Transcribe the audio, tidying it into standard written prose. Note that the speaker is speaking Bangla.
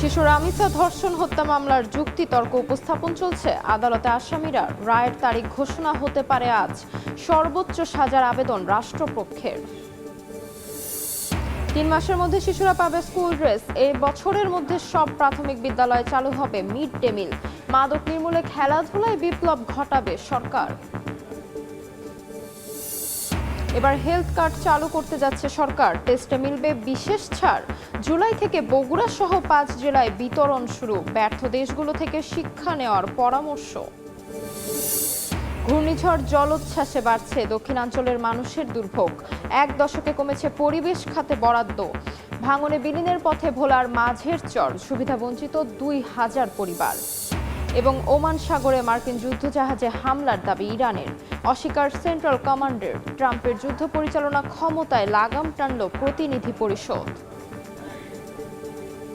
শিশু রামিসা ধর্ষণ হত্যা মামলার যুক্তিতর্ক উপস্থাপন চলছে। আদালতে আসামিরা রায়ের তারিখ ঘোষণা হতে পারে আজ। সর্বোচ্চ সাজার আবেদন রাষ্ট্রপক্ষের। 3 মাসের মধ্যে শিশুরা পাবে স্কুল ড্রেস। এই বছরের মধ্যে সব প্রাথমিক বিদ্যালয়ে চালু হবে মিড ডে মিল। মাদক নির্মূলে খেলাধুলায় বিপ্লব ঘটাবে সরকার। এবার হেলথ কার্ড চালু করতে যাচ্ছে সরকার। টেস্টে মিলবে বিশেষ ছাড়। জুলাই থেকে বগুড়া সহ 5 জেলায় বিতরণ শুরু। ব্যর্থ দেশগুলো থেকে শিক্ষা নেওয়ার পরামর্শ। ঘূর্ণিঝড় জলোচ্ছ্বাসে বাড়ছে দক্ষিণাঞ্চলের মানুষের দুর্ভোগ। 1 দশকে কমেছে পরিবেশ খাতে বরাদ্দ। ভাঙনে বিলীনের পথে ভোলার মাঝের চর। সুবিধাবঞ্চিত 2000 পরিবার। এবং ওমান সাগরে মার্কিন যুদ্ধজাহাজে হামলার দাবি ইরানের। অস্বীকার সেন্ট্রাল কমান্ডের। ট্রাম্পের যুদ্ধ পরিচালনা ক্ষমতায় লাগাম টানল প্রতিনিধি পরিষদ।